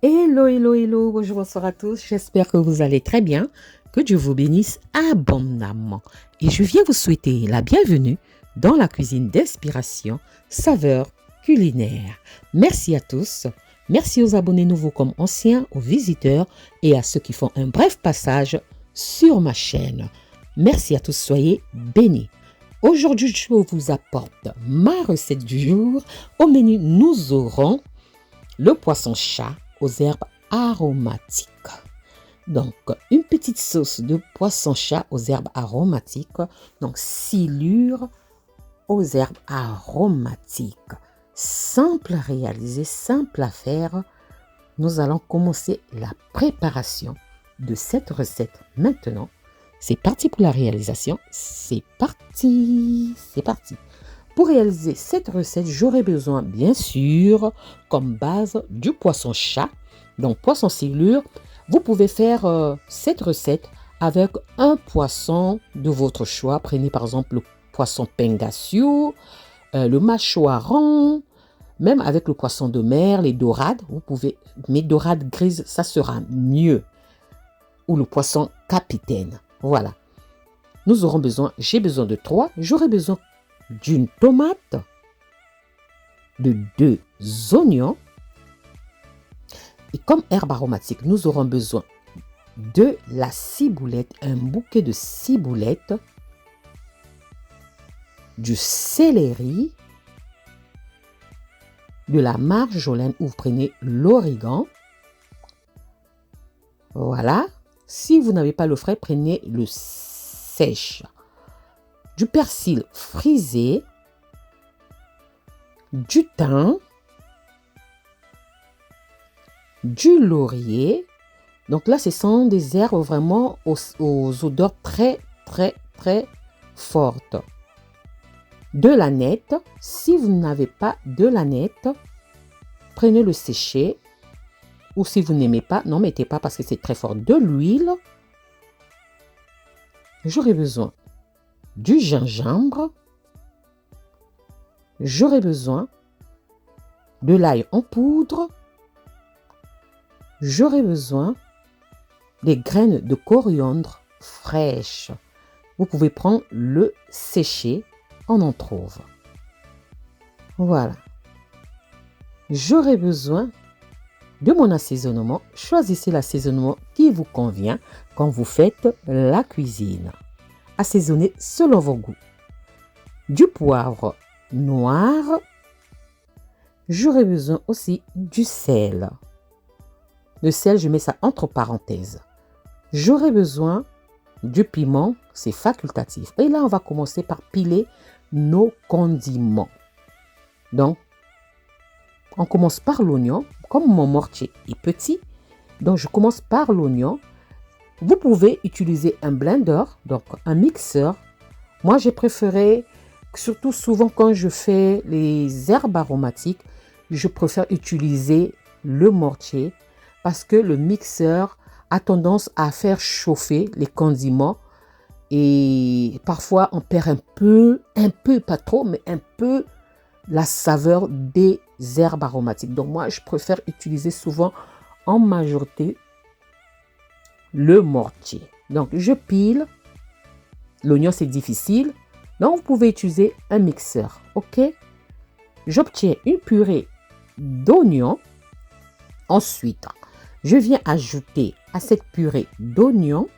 Hello, hello, hello, bonjour, bonsoir à tous. J'espère que vous allez très bien, que Dieu vous bénisse abondamment. Et je viens vous souhaiter la bienvenue dans la cuisine d'inspiration, saveur culinaire. Merci à tous. Merci aux abonnés nouveaux comme anciens, aux visiteurs et à ceux qui font un bref passage sur ma chaîne. Merci à tous, soyez bénis. Aujourd'hui, je vous apporte ma recette du jour. Au menu, nous aurons le poisson-chat aux herbes aromatiques. Donc, une petite sauce de poisson-chat aux herbes aromatiques. Donc, silure aux herbes aromatiques. Simple à réaliser, simple à faire. Nous allons commencer la préparation de cette recette maintenant. C'est parti pour la réalisation. C'est parti. C'est parti. Pour réaliser cette recette, j'aurai besoin, bien sûr, comme base, du poisson-chat. Donc, poisson silure. Vous pouvez faire cette recette avec un poisson de votre choix. Prenez par exemple le poisson pangasius, le mâchoiron, même avec le poisson de mer, les dorades. Vous pouvez, mais dorades grises, ça sera mieux. Ou le poisson capitaine. Voilà. Nous aurons besoin, j'ai besoin de 3. J'aurai besoin d'une tomate, de 2 oignons. Et comme herbe aromatique, nous aurons besoin de la ciboulette, un bouquet de ciboulette, du céleri, de la marjolaine ou vous prenez l'origan. Voilà. Si vous n'avez pas le frais, prenez le sèche. Du persil frisé, du thym, du laurier. Donc là, ce sont des herbes vraiment aux odeurs très, très, très fortes. De l'aneth. Si vous n'avez pas de l'aneth, prenez le séché. Ou si vous n'aimez pas, n'en mettez pas parce que c'est très fort. De l'huile. J'aurai besoin du gingembre. J'aurai besoin de l'ail en poudre. J'aurai besoin des graines de coriandre fraîches. Vous pouvez prendre le séché, on en trouve. Voilà. J'aurai besoin de mon assaisonnement. Choisissez l'assaisonnement qui vous convient quand vous faites la cuisine. Assaisonnez selon vos goûts. Du poivre noir. J'aurai besoin aussi du sel. Le sel, je mets ça entre parenthèses. J'aurai besoin du piment, c'est facultatif. Et là, on va commencer par piler nos condiments. Donc, on commence par l'oignon. Comme mon mortier est petit, donc je commence par l'oignon. Vous pouvez utiliser un blender, donc un mixeur. Moi, j'ai préféré, surtout souvent quand je fais les herbes aromatiques, je préfère utiliser le mortier parce que le mixeur a tendance à faire chauffer les condiments et parfois on perd un peu, pas trop, mais un peu la saveur des herbes aromatiques. Donc moi, je préfère utiliser souvent en majorité le mortier. Donc je pile. L'oignon, c'est difficile. Donc vous pouvez utiliser un mixeur. OK? J'obtiens une purée d'oignons. Ensuite, je viens ajouter à cette purée d'oignons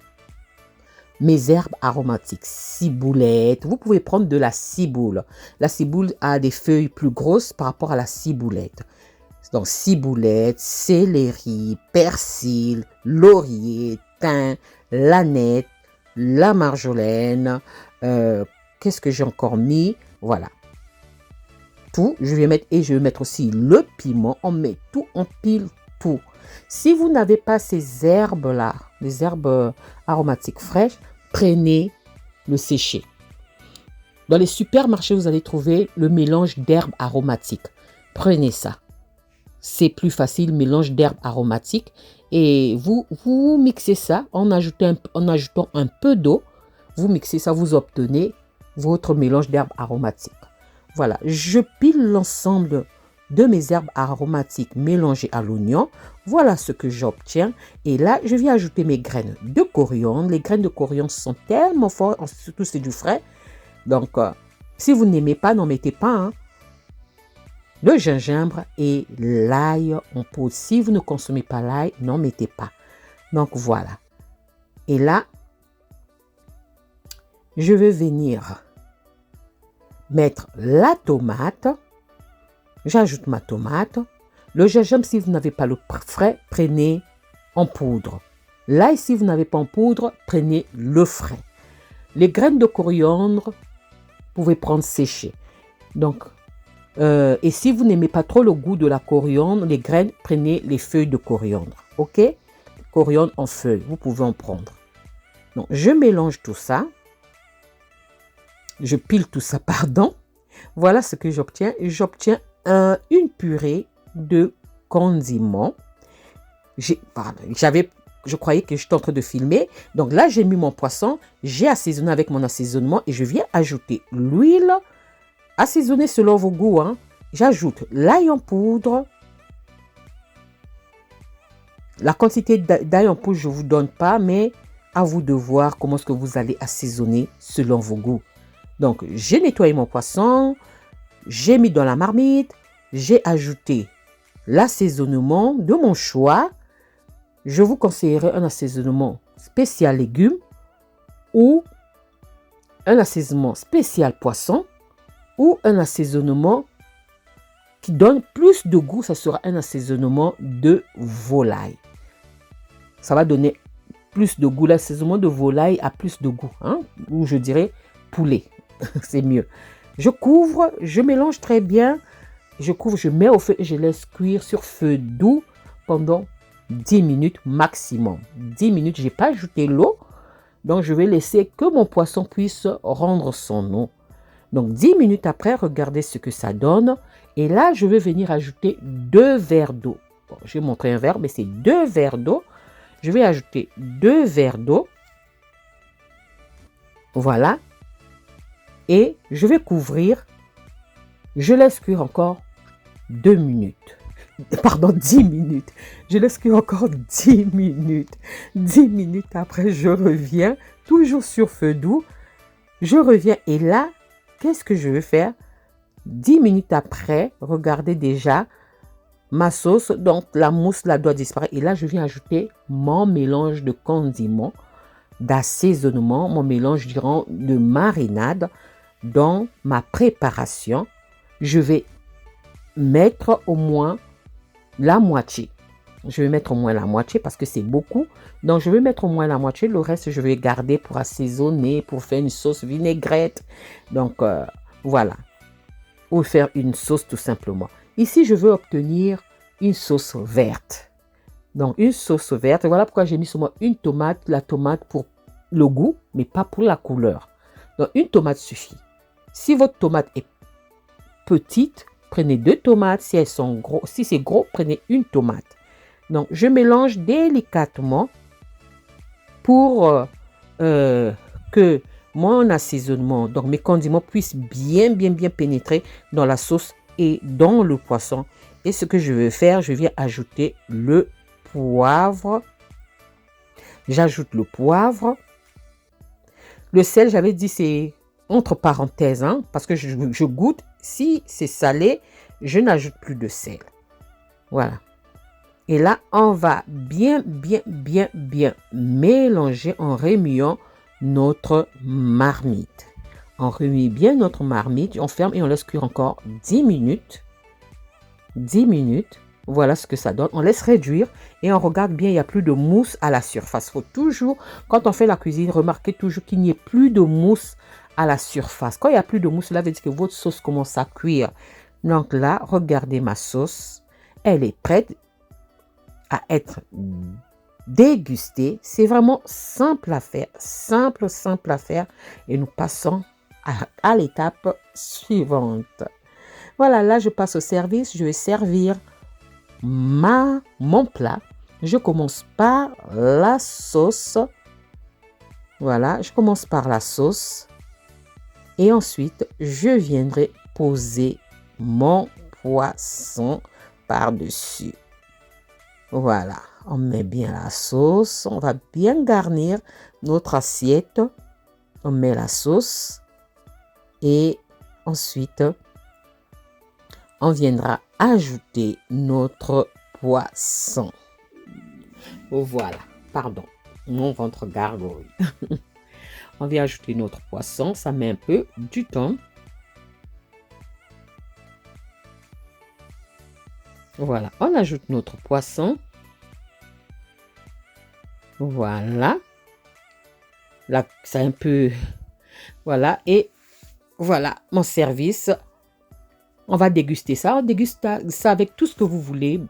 mes herbes aromatiques, ciboulette. Vous pouvez prendre de la ciboule. La ciboule a des feuilles plus grosses par rapport à la ciboulette. Donc, ciboulette, céleri, persil, laurier, thym, l'aneth, la marjolaine. Qu'est-ce que j'ai encore mis? Voilà. Tout, je vais mettre aussi le piment. On met tout, on pile tout. Si vous n'avez pas ces herbes-là, les herbes aromatiques fraîches, prenez le séché. Dans les supermarchés, vous allez trouver le mélange d'herbes aromatiques. Prenez ça. C'est plus facile, mélange d'herbes aromatiques. Et vous mixez ça en ajoutant un peu d'eau. Vous mixez ça, vous obtenez votre mélange d'herbes aromatiques. Voilà, je pile l'ensemble de mes herbes aromatiques mélangées à l'oignon. Voilà ce que j'obtiens. Et là, je viens ajouter mes graines de coriandre. Les graines de coriandre sont tellement fortes, surtout c'est du frais. Donc, si vous n'aimez pas, n'en mettez pas. Hein. Le gingembre et l'ail en poudre. Si vous ne consommez pas l'ail, n'en mettez pas. Donc, voilà. Et là, je vais venir mettre la tomate. J'ajoute ma tomate. Le gingembre, si vous n'avez pas le frais, prenez en poudre. L'ail, si vous n'avez pas en poudre, prenez le frais. Les graines de coriandre, vous pouvez prendre séchées. Donc, et si vous n'aimez pas trop le goût de la coriandre, les graines, prenez les feuilles de coriandre. Ok? Coriandre en feuilles, vous pouvez en prendre. Donc, je mélange tout ça. Je pile tout ça, pardon. Voilà ce que j'obtiens. J'obtiens une purée de condiments. Je croyais que j'étais en train de filmer. Donc là, j'ai mis mon poisson. J'ai assaisonné avec mon assaisonnement et je viens ajouter l'huile. Assaisonnez selon vos goûts. Hein. J'ajoute l'ail en poudre. La quantité d'ail en poudre, je ne vous donne pas, mais à vous de voir comment est-ce que vous allez assaisonner selon vos goûts. Donc, j'ai nettoyé mon poisson, j'ai mis dans la marmite, j'ai ajouté l'assaisonnement de mon choix. Je vous conseillerais un assaisonnement spécial légumes ou un assaisonnement spécial poisson ou un assaisonnement qui donne plus de goût, ça sera un assaisonnement de volaille. Ça va donner plus de goût. L'assaisonnement de volaille a plus de goût, hein, ou je dirais poulet. C'est mieux. Je couvre, je mélange très bien. Je couvre, je mets au feu et je laisse cuire sur feu doux pendant 10 minutes maximum. 10 minutes, je n'ai pas ajouté l'eau. Donc, je vais laisser que mon poisson puisse rendre son eau. Donc, 10 minutes après, regardez ce que ça donne. Et là, je vais venir ajouter 2 verres d'eau. Bon, je vais montrer un verre, mais c'est 2 verres d'eau. Je vais ajouter 2 verres d'eau. Voilà. Et je vais couvrir. Je laisse cuire encore 2 minutes. Pardon, 10 minutes. Je laisse cuire encore 10 minutes. 10 minutes après, je reviens. Toujours sur feu doux. Je reviens et là, qu'est-ce que je vais faire? 10 minutes après, regardez déjà ma sauce. Donc, la mousse là doit disparaître. Et là, je viens ajouter mon mélange de condiments, d'assaisonnement, mon mélange, je dirais, de marinade dans ma préparation. Je vais mettre au moins la moitié. Je vais mettre au moins la moitié parce que c'est beaucoup. Donc, je vais mettre au moins la moitié. Le reste, je vais garder pour assaisonner, pour faire une sauce vinaigrette. Donc, voilà. Ou faire une sauce tout simplement. Ici, je veux obtenir une sauce verte. Donc, une sauce verte. Voilà pourquoi j'ai mis seulement une tomate. La tomate pour le goût, mais pas pour la couleur. Donc, une tomate suffit. Si votre tomate est petite, prenez 2 tomates. Si elles sont gros, si c'est gros, prenez une tomate. Donc, je mélange délicatement pour que mon assaisonnement, donc mes condiments puissent bien pénétrer dans la sauce et dans le poisson. Et ce que je vais faire, je viens ajouter le poivre. J'ajoute le poivre. Le sel, j'avais dit, c'est entre parenthèses, hein, parce que je goûte. Si c'est salé, je n'ajoute plus de sel. Voilà. Et là, on va bien mélanger en remuant notre marmite. On remue bien notre marmite, on ferme et on laisse cuire encore 10 minutes. 10 minutes, voilà ce que ça donne. On laisse réduire et on regarde bien, il n'y a plus de mousse à la surface. Il faut toujours, quand on fait la cuisine, remarquez toujours qu'il n'y ait plus de mousse à la surface. Quand il n'y a plus de mousse, cela veut dire que votre sauce commence à cuire. Donc là, regardez ma sauce. Elle est prête à être dégustée. C'est vraiment simple à faire. Simple à faire. Et nous passons à l'étape suivante. Voilà, là, je passe au service. Je vais servir mon plat. Je commence par la sauce. Voilà, je commence par la sauce. Et ensuite, je viendrai poser mon poisson par-dessus. Voilà, on met bien la sauce, on va bien garnir notre assiette. On met la sauce et ensuite, on viendra ajouter notre poisson. Voilà, pardon, mon ventre gargouille. On vient ajouter notre poisson, ça met un peu du temps. Voilà, on ajoute notre poisson. Voilà. Là, c'est un peu... Voilà, et voilà mon service. On va déguster ça. On déguste ça avec tout ce que vous voulez.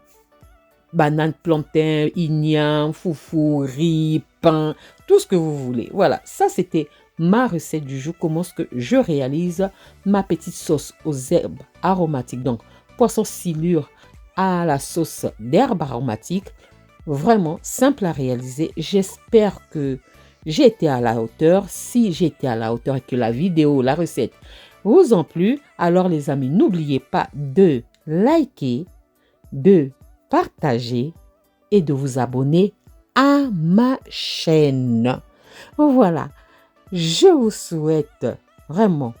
Banane, plantain, igname, foufou, riz, pain, tout ce que vous voulez. Voilà, ça c'était ma recette du jour. Comment est-ce que je réalise ma petite sauce aux herbes aromatiques. Donc, poisson silure à la sauce d'herbes aromatiques. Vraiment simple à réaliser. J'espère que j'ai été à la hauteur. Si j'ai été à la hauteur et que la vidéo, la recette vous ont plu, alors les amis, n'oubliez pas de liker, de partager et de vous abonner à ma chaîne. Voilà, je vous souhaite vraiment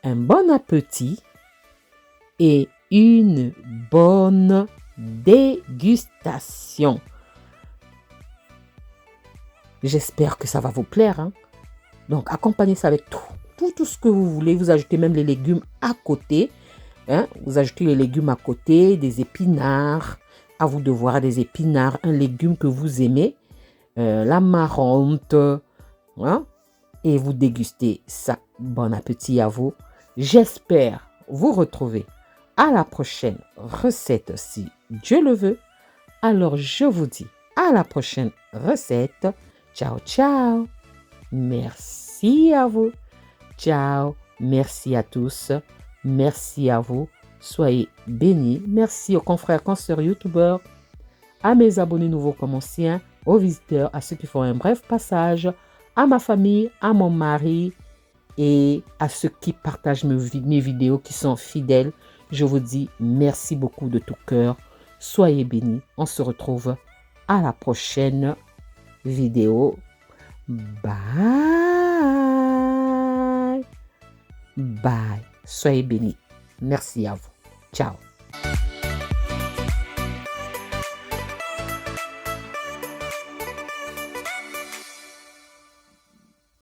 un bon appétit et une bonne dégustation. J'espère que ça va vous plaire, hein? Donc, accompagnez ça avec tout ce que vous voulez. Vous ajoutez même les légumes à côté. Hein? Vous ajoutez les légumes à côté, des épinards. À vous de voir des épinards, un légume que vous aimez. La marante. Hein? Et vous dégustez ça. Bon appétit à vous. J'espère vous retrouver à la prochaine recette si Dieu le veut. Alors, je vous dis à la prochaine recette. Ciao, ciao. Merci à vous. Ciao. Merci à tous. Merci à vous. Soyez bénis. Merci aux confrères, consoeurs, youtubeurs, à mes abonnés nouveaux comme anciens, aux visiteurs, à ceux qui font un bref passage, à ma famille, à mon mari et à ceux qui partagent mes vidéos, qui sont fidèles. Je vous dis merci beaucoup de tout cœur. Soyez bénis. On se retrouve à la prochaine vidéo. Bye. Bye. Soyez bénis. Merci à vous. Ciao.